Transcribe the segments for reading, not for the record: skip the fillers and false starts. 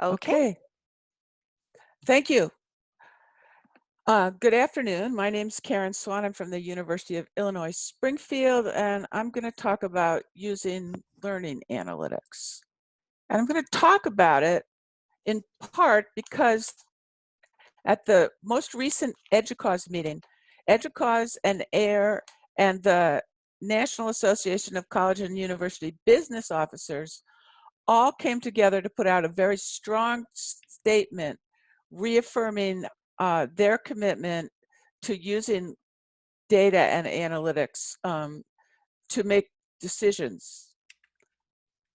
Okay. Okay, thank you. Good afternoon. My name's Karen Swan. I'm from the University of Illinois Springfield, and I'm going to talk about using learning analytics. And I'm going to talk about it in part because at the most recent EDUCAUSE meeting, EDUCAUSE and AIR and the National Association of College and University Business Officers all came together to put out a very strong statement reaffirming their commitment to using data and analytics to make decisions.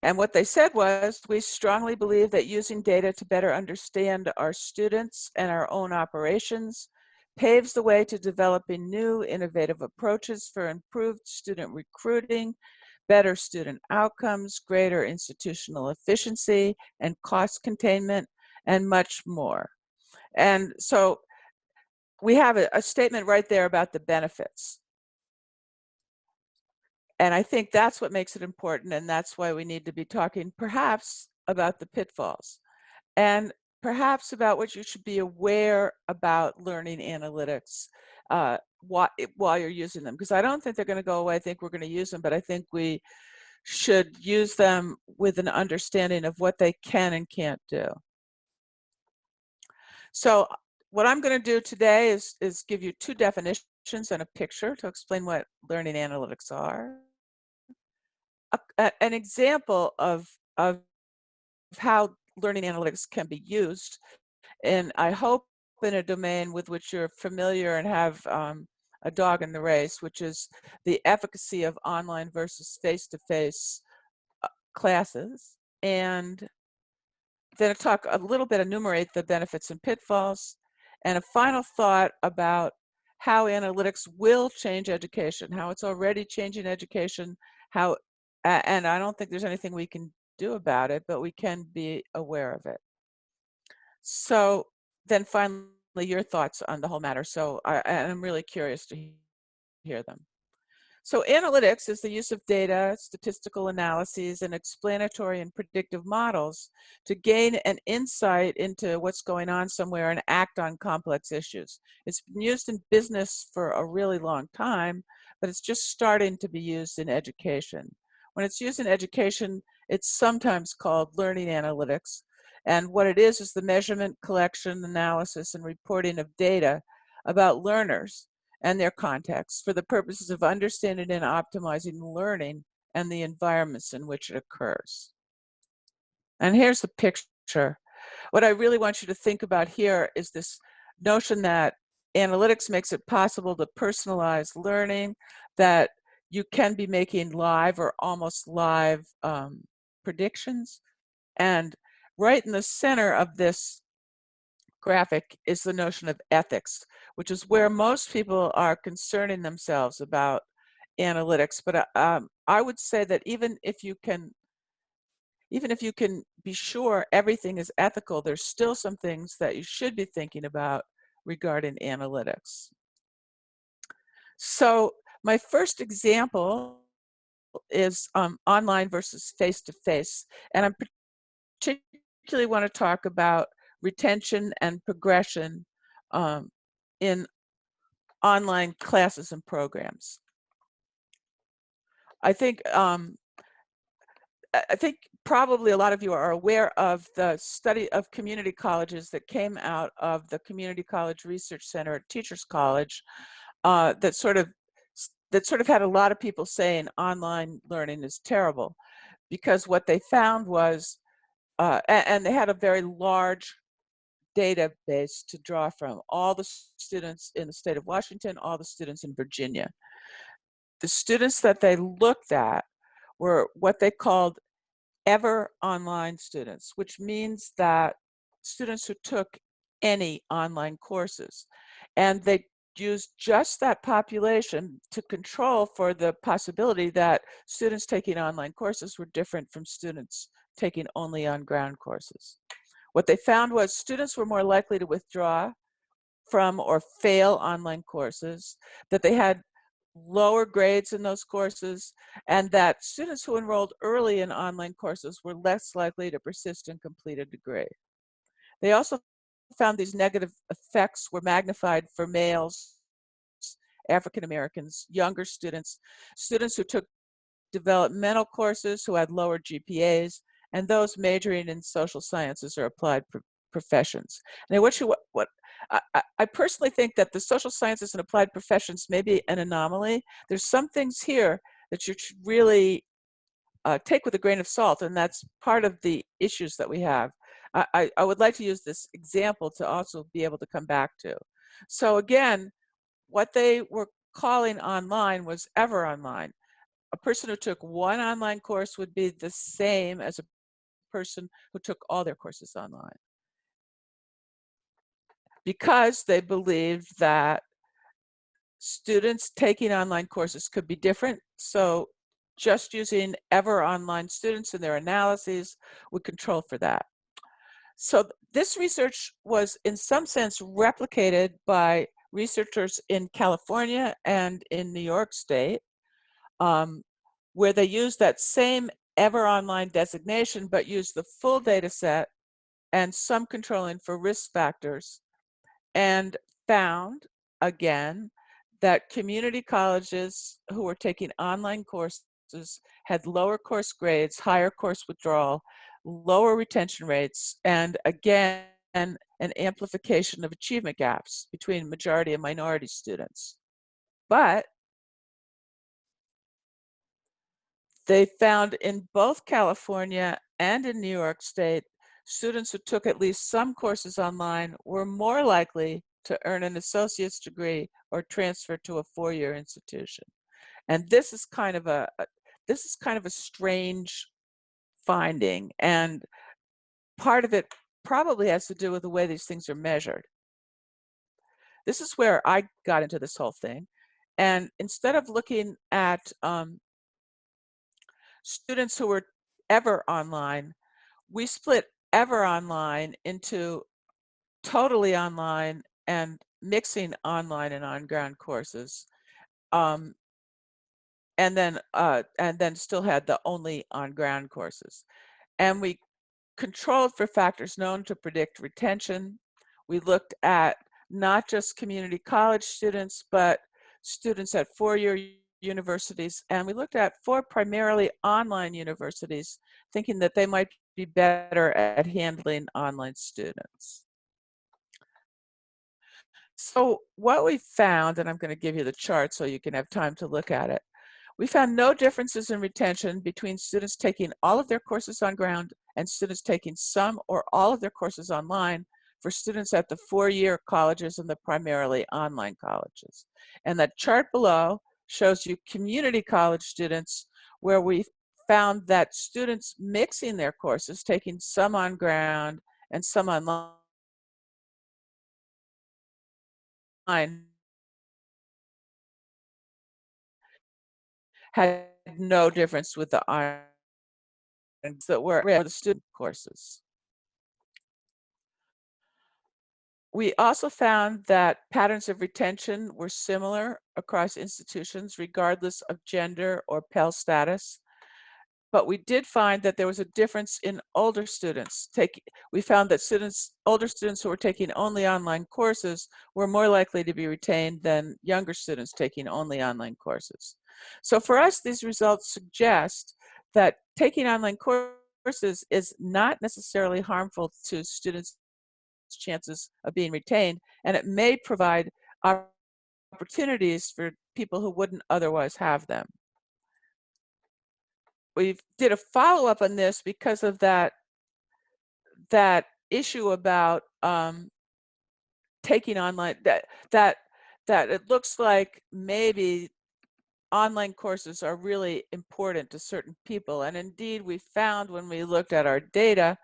And what they said was, we strongly believe that using data to better understand our students and our own operations paves the way to developing new innovative approaches for improved student recruiting, better student outcomes, greater institutional efficiency and cost containment, and much more. And so we have a statement right there about the benefits. And I think that's what makes it important, and that's why we need to be talking perhaps about the pitfalls and perhaps about what you should be aware about learning analytics while you're using them. Because I don't think they're going to go away. I think we're going to use them, but I think we should use them with an understanding of what they can and can't do. So what I'm going to do today is give you two definitions and a picture to explain what learning analytics are. An example of how learning analytics can be used, and I hope in a domain with which you're familiar and have a dog in the race, which is the efficacy of online versus face-to-face classes. And then I talk a little bit, enumerate the benefits and pitfalls, and a final thought about how analytics will change education, how it's already changing education, how, and I don't think there's anything we can do about it, but we can be aware of it. So then finally, your thoughts on the whole matter. So I'm really curious to hear them. So analytics is the use of data, statistical analyses, and explanatory and predictive models to gain an insight into what's going on somewhere and act on complex issues. It's been used in business for a really long time, but it's just starting to be used in education. When it's used in education, it's sometimes called learning analytics. And what it is the measurement, collection, analysis, and reporting of data about learners and their context for the purposes of understanding and optimizing learning and the environments in which it occurs. And here's the picture. What I really want you to think about here is this notion that analytics makes it possible to personalize learning, that you can be making live or almost live predictions. And right in the center of this graphic is the notion of ethics, which is where most people are concerning themselves about analytics. But I would say that even if you can be sure everything is ethical, there's still some things that you should be thinking about regarding analytics. So my first example is online versus face-to-face, and I particularly want to talk about retention and progression in online classes and programs. I think I think probably a lot of you are aware of the study of community colleges that came out of the Community College Research Center at Teachers College that sort of had a lot of people saying online learning is terrible, because what they found was, and they had a very large database to draw from, all the students in the state of Washington, all the students in Virginia. The students that they looked at were what they called ever online students, which means that students who took any online courses. And they used just that population to control for the possibility that students taking online courses were different from students taking only on-ground courses. What they found was students were more likely to withdraw from or fail online courses, that they had lower grades in those courses, and that students who enrolled early in online courses were less likely to persist and complete a degree. They also found these negative effects were magnified for males, African Americans, younger students, students who took developmental courses who had lower GPAs, and those majoring in social sciences or applied professions. Now, I personally think that the social sciences and applied professions may be an anomaly. There's some things here that you should really take with a grain of salt, and that's part of the issues that we have. I would like to use this example to also be able to come back to. So again, what they were calling online was ever online. A person who took one online course would be the same as a person who took all their courses online, because they believed that students taking online courses could be different. So just using ever online students in their analyses would control for that. So this research was in some sense replicated by researchers in California and in New York State, where they used that same ever online designation, but used the full data set and some controlling for risk factors, and found, again, that community colleges who were taking online courses had lower course grades, higher course withdrawal, lower retention rates, and again, an amplification of achievement gaps between majority and minority students. But they found in both California and in New York State, students who took at least some courses online were more likely to earn an associate's degree or transfer to a four-year institution. And this is kind of a strange finding, and part of it probably has to do with the way these things are measured. This is where I got into this whole thing. And instead of looking at students who were ever online, we split ever online into totally online and mixing online and on-ground courses, and then still had the only on-ground courses. And we controlled for factors known to predict retention. We looked at not just community college students, but students at four-year universities, and we looked at 4 primarily online universities, thinking that they might be better at handling online students. So what we found, and I'm going to give you the chart so you can have time to look at it, we found no differences in retention between students taking all of their courses on ground and students taking some or all of their courses online for students at the four-year colleges and the primarily online colleges. And that chart below shows you community college students, where we found that students mixing their courses, taking some on ground and some online, had no difference with the on that were the student courses. We also found that patterns of retention were similar across institutions, regardless of gender or Pell status. But we did find that there was a difference in older students. We found that older students who were taking only online courses were more likely to be retained than younger students taking only online courses. So for us, these results suggest that taking online courses is not necessarily harmful to students' chances of being retained, and it may provide opportunities for people who wouldn't otherwise have them. We did a follow-up on this because of that issue about taking online, that it looks like maybe online courses are really important to certain people. And indeed, we found when we looked at our data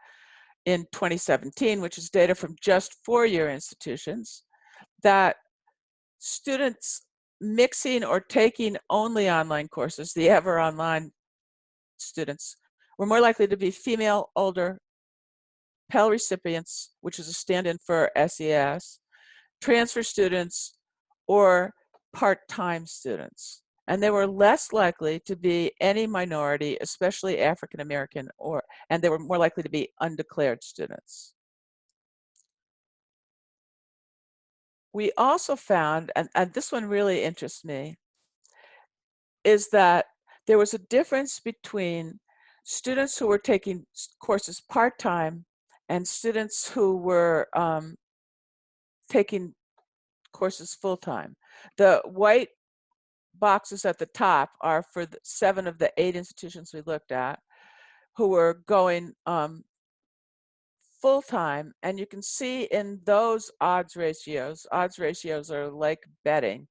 in 2017, which is data from just four-year institutions, that students mixing or taking only online courses, the ever online students, were more likely to be female, older, Pell recipients, which is a stand-in for SES, transfer students, or part-time students. And they were less likely to be any minority, especially African American, and they were more likely to be undeclared students. We also found, and this one really interests me, is that there was a difference between students who were taking courses part-time and students who were taking courses full-time. The white boxes at the top are for the 7 of the 8 institutions we looked at who were going full-time, and you can see in those odds ratios are like betting,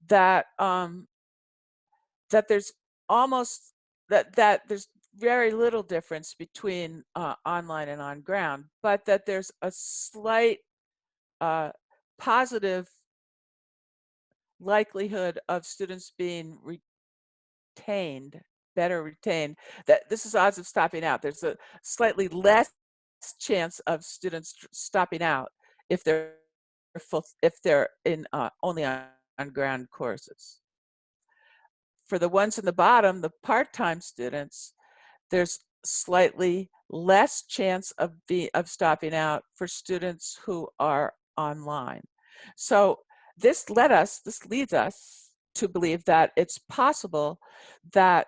that that there's almost that there's very little difference between online and on ground, but that there's a slight uh, positive likelihood of students being retained, better retained. That this is odds of stopping out. There's a slightly less chance of students stopping out if they're if they're in only on ground courses. For the ones in the bottom, the part-time students, there's slightly less chance of stopping out for students who are online. So this leads us to believe that it's possible that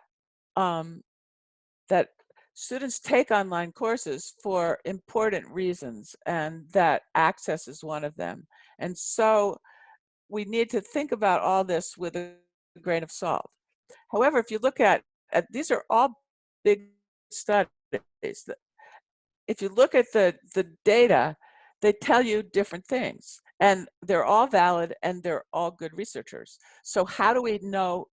that students take online courses for important reasons, and that access is one of them. And so we need to think about all this with a grain of salt. However, if you look at these are all big studies. If you look at the data, they tell you different things, and they're all valid and they're all good researchers. So how do we know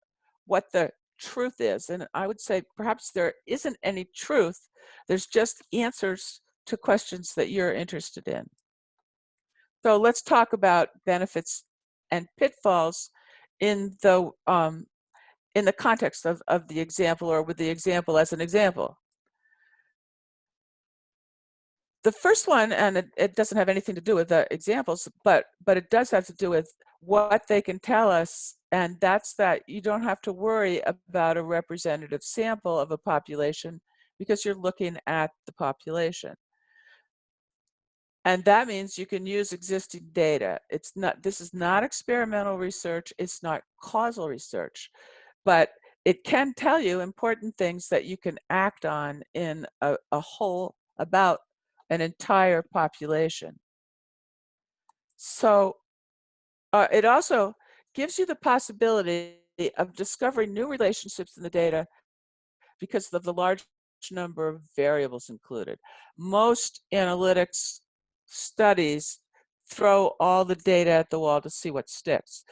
what the truth is? And I would say perhaps there isn't any truth. There's just answers to questions that you're interested in. So let's talk about benefits and pitfalls in the context of the example, or with the example as an example. The first one, and it doesn't have anything to do with the examples, but it does have to do with what they can tell us, and that's that you don't have to worry about a representative sample of a population because you're looking at the population. And that means you can use existing data. This is not experimental research, it's not causal research, but it can tell you important things that you can act on in a whole, about an entire population. So it also gives you the possibility of discovering new relationships in the data because of the large number of variables included. Most analytics studies throw all the data at the wall to see what sticks.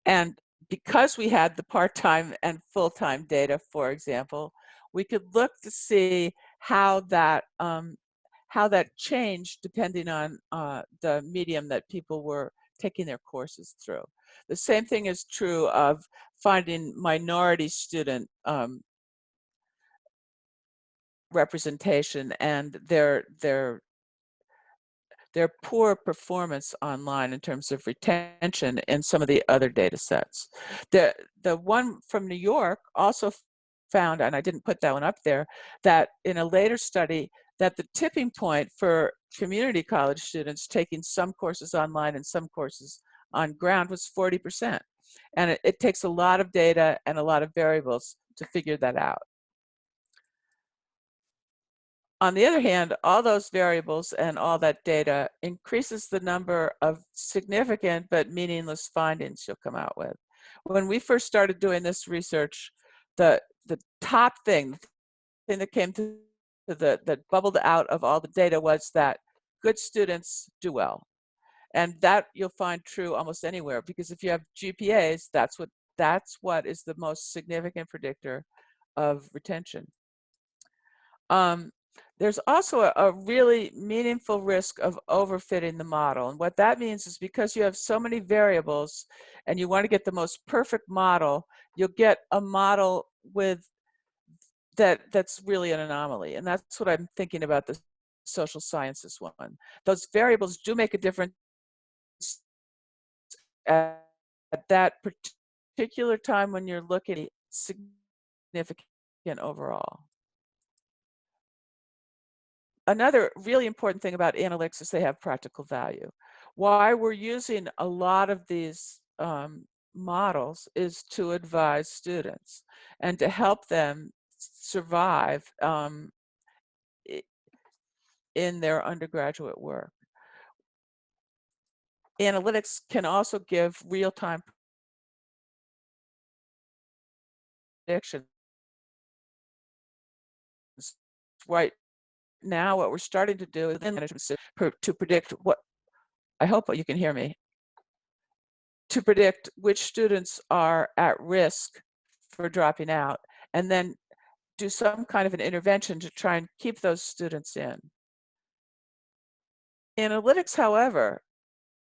And because we had the part-time and full-time data, for example, we could look to see how that changed depending on the medium that people were taking their courses through. The same thing is true of finding minority student representation and their poor performance online in terms of retention in some of the other data sets. The one from New York also found, and I didn't put that one up there, that in a later study that the tipping point for community college students taking some courses online and some courses on ground was 40%. And it takes a lot of data and a lot of variables to figure that out. On the other hand, all those variables and all that data increases the number of significant but meaningless findings you'll come out with. When we first started doing this research, the top thing, the thing that came to that bubbled out of all the data was that good students do well. And that you'll find true almost anywhere, because if you have GPAs, that's what is the most significant predictor of retention. There's also a really meaningful risk of overfitting the model. And what that means is because you have so many variables and you want to get the most perfect model, you'll get a model with that's really an anomaly. And that's what I'm thinking about the social sciences one. Those variables do make a difference at that particular time when you're looking at significant overall. Another really important thing about analytics is they have practical value. Why we're using a lot of these models is to advise students and to help them survive in their undergraduate work. Analytics can also give real-time predictions. Right now, what we're starting to do in management to predict what, I hope you can hear me, to predict which students are at risk for dropping out, and then do some kind of an intervention to try and keep those students in. Analytics, however,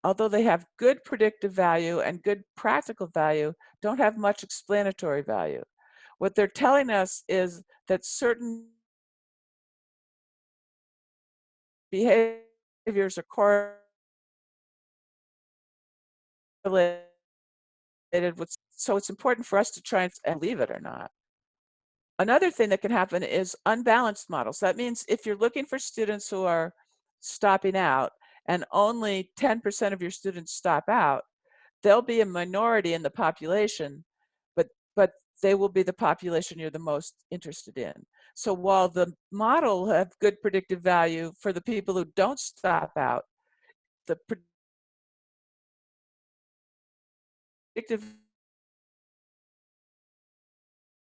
although they have good predictive value and good practical value, don't have much explanatory value. What they're telling us is that certain behaviors are correlated with, so it's important for us to try and believe it or not. Another thing that can happen is unbalanced models. That means if you're looking for students who are stopping out and only 10% of your students stop out, they'll be a minority in the population, but they will be the population you're the most interested in. So while the model will have good predictive value for the people who don't stop out, the predictive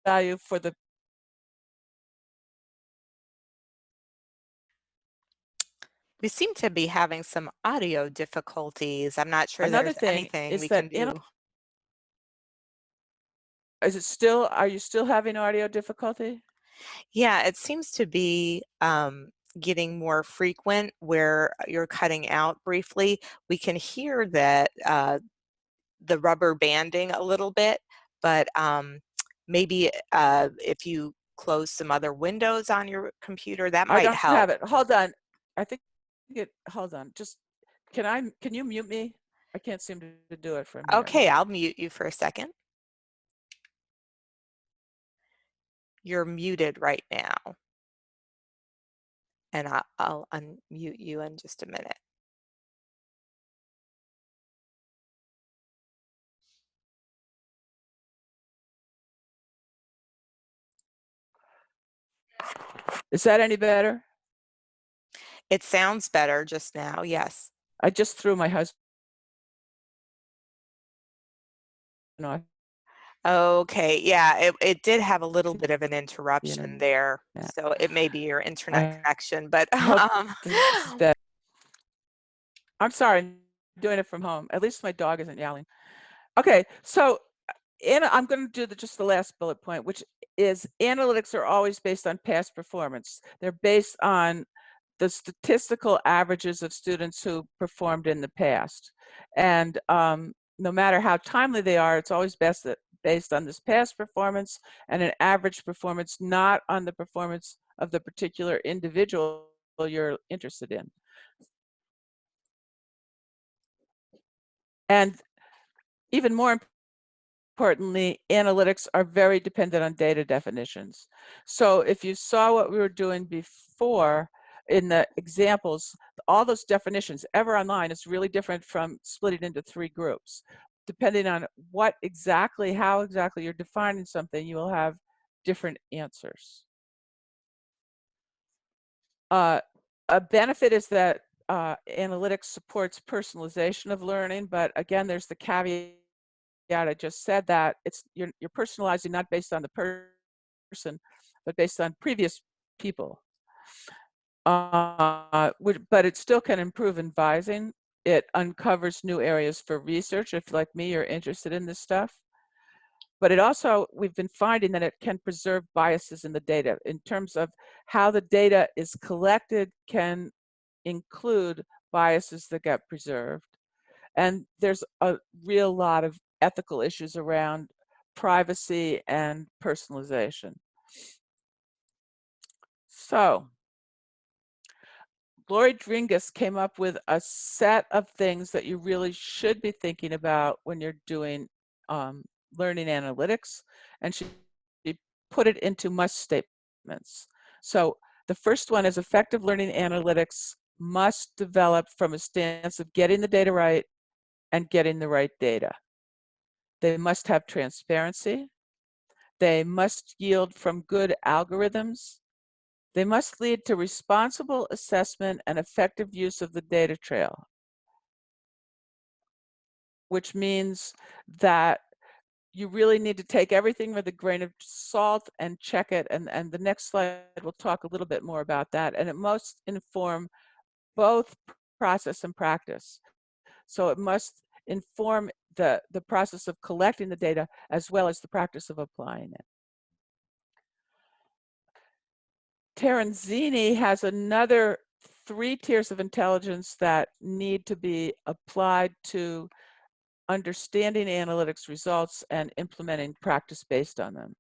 value for the We seem to be having some audio difficulties. I'm not sure another there's thing anything is we that can do. are you still having audio difficulty? Yeah, it seems to be getting more frequent where you're cutting out briefly. We can hear that the rubber banding a little bit, but maybe if you close some other windows on your computer, that I might don't help. have it. Hold on. I think hold on. Just, can you mute me? I can't seem to do it from here. Okay, I'll mute you for a second. You're muted right now, and I'll unmute you in just a minute. Is that any better? It sounds better just now, yes. I just threw my husband off Okay, yeah, it did have a little bit of an the interruption internet. there, so it may be your internet I connection, but, hope this is better. I'm sorry, I'm doing it from home. At least my dog isn't yelling. Okay, so I'm going to do just the last bullet point, which is analytics are always based on past performance. They're based on the statistical averages of students who performed in the past. And no matter how timely they are, it's always based on this past performance and an average performance, not on the performance of the particular individual you're interested in. And even more importantly, analytics are very dependent on data definitions. So if you saw what we were doing before in the examples, all those definitions ever online is really different from splitting into 3 groups. Depending on how exactly you're defining something, you will have different answers. A benefit is that analytics supports personalization of learning, but again, there's the caveat I just said, that you're personalizing not based on the person, but based on previous people. But it still can improve advising. It uncovers new areas for research if, like me, you're interested in this stuff. But it also, we've been finding that it can preserve biases in the data in terms of how the data is collected can include biases that get preserved. And there's a real lot of ethical issues around privacy and personalization. So Lori Dringus came up with a set of things that you really should be thinking about when you're doing learning analytics, and she put it into must statements. So the first one is effective learning analytics must develop from a stance of getting the data right and getting the right data. They must have transparency. They must yield from good algorithms. They must lead to responsible assessment and effective use of the data trail, which means that you really need to take everything with a grain of salt and check it. And the next slide will talk a little bit more about that. And it must inform both process and practice. So it must inform the process of collecting the data as well as the practice of applying it. Terenzini has another 3 tiers of intelligence that need to be applied to understanding analytics results and implementing practice based on them.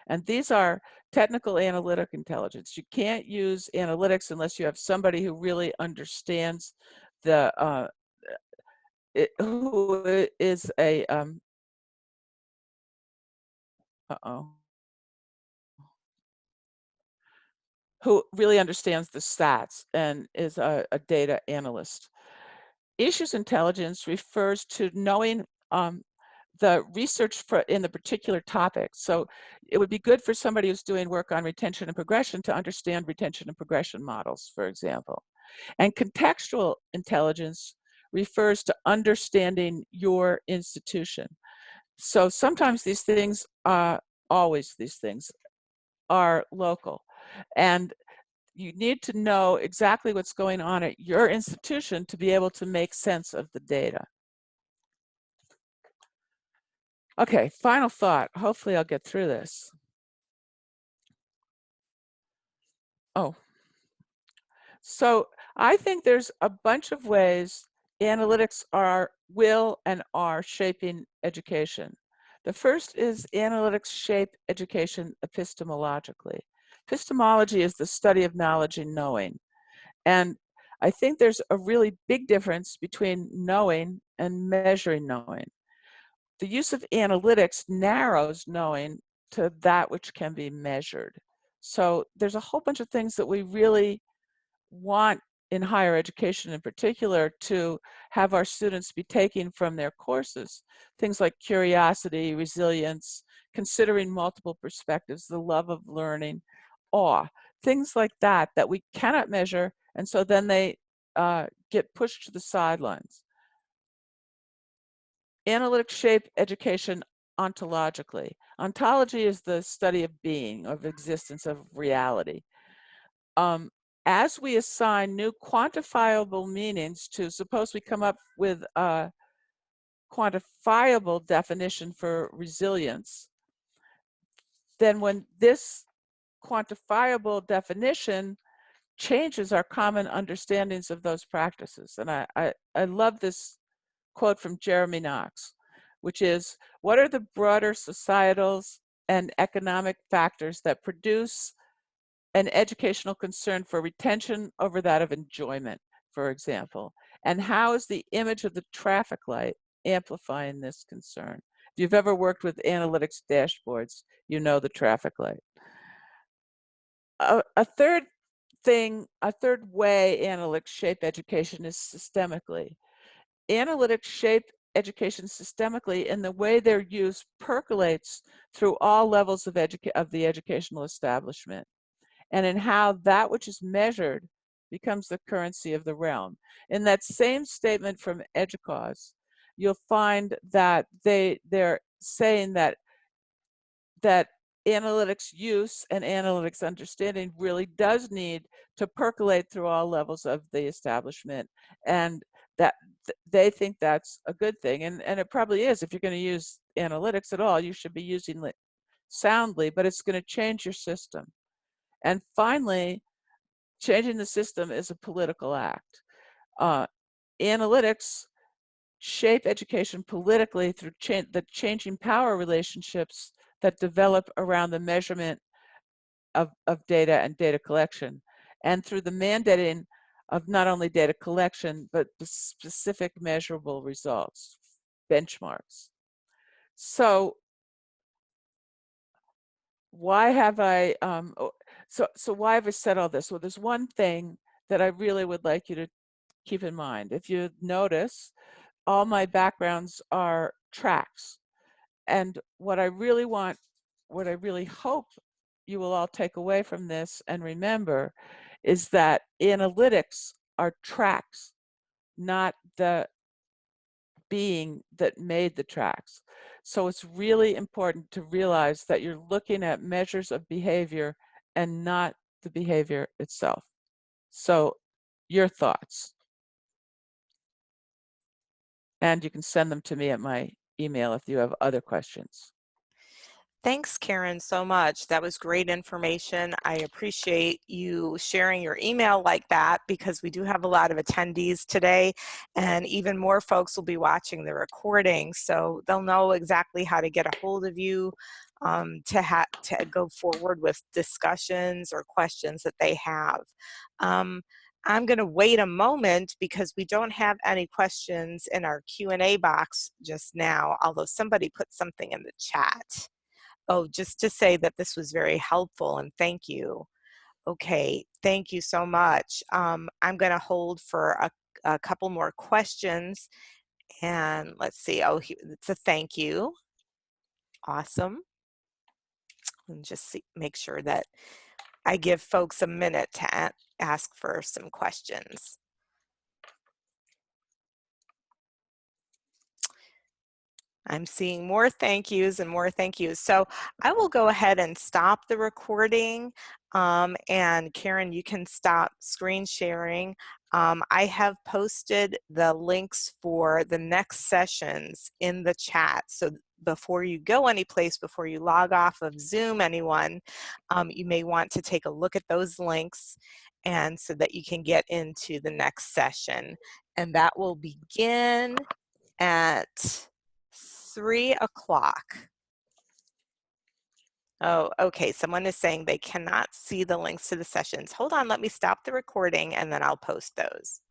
And these are technical analytic intelligence. You can't use analytics unless you have somebody who really understands the who is a uh-oh who really understands the stats and is a data analyst. Issues intelligence refers to knowing the research for in the particular topic. So it would be good for somebody who's doing work on retention and progression to understand retention and progression models, for example. And contextual intelligence refers to understanding your institution. So sometimes these things, always these things, are local. And you need to know exactly what's going on at your institution to be able to make sense of the data. Okay, final thought. Hopefully I'll get through this. Oh, so I think there's a bunch of ways analytics will and are shaping education. The first is analytics shape education epistemologically. Epistemology is the study of knowledge and knowing. And I think there's a really big difference between knowing and measuring knowing. The use of analytics narrows knowing to that which can be measured. So there's a whole bunch of things that we really want in higher education in particular to have our students be taking from their courses. Things like curiosity, resilience, considering multiple perspectives, the love of learning, awe, things like that that we cannot measure, and so then they get pushed to the sidelines. Analytics shape education ontologically. Ontology is the study of being, of existence, of reality. As we assign new quantifiable meanings to, suppose we come up with a quantifiable definition for resilience, then when this quantifiable definition changes our common understandings of those practices. And I love this quote from Jeremy Knox, which is, what are the broader societal and economic factors that produce an educational concern for retention over that of enjoyment, for example? And how is the image of the traffic light amplifying this concern? If you've ever worked with analytics dashboards, you know the traffic light. A third way analytics shape education is systemically. Analytics shape education systemically, and the way their use percolates through all levels of the educational establishment, and in how that which is measured becomes the currency of the realm. In that same statement from EDUCAUSE, you'll find that they're saying that analytics use and analytics understanding really does need to percolate through all levels of the establishment, and that they think that's a good thing, and it probably is. If you're going to use analytics at all, you should be using it soundly, but it's going to change your system. And finally, changing the system is a political act. Analytics shape education politically through the changing power relationships that develop around the measurement of data and data collection, and through the mandating of not only data collection, but the specific measurable results, benchmarks. So why have I, so why have I said all this? Well, there's one thing that I really would like you to keep in mind. If you notice, all my backgrounds are tracks. And what I really hope you will all take away from this and remember is that analytics are tracks, not the being that made the tracks. So it's really important to realize that you're looking at measures of behavior and not the behavior itself. So your thoughts, and you can send them to me at my email if you have other questions. Thanks, Karen, so much. That was great information. I appreciate you sharing your email like that because we do have a lot of attendees today, and even more folks will be watching the recording, so they'll know exactly how to get a hold of you to go forward with discussions or questions that they have. I'm going to wait a moment because we don't have any questions in our Q&A box just now, although somebody put something in the chat. Oh, just to say that this was very helpful and thank you. Okay, thank you so much. I'm going to hold for a couple more questions and let's see. Oh, it's a thank you. Awesome. And just make sure that I give folks a minute to ask for some questions. I'm seeing more thank yous and more thank yous. So I will go ahead and stop the recording. And Karen, you can stop screen sharing. I have posted the links for the next sessions in the chat. So before you go anyplace, before you log off of Zoom, anyone, you may want to take a look at those links and so that you can get into the next session. And that will begin at 3 o'clock. Oh, okay. Someone is saying they cannot see the links to the sessions. Hold on, let me stop the recording and then I'll post those.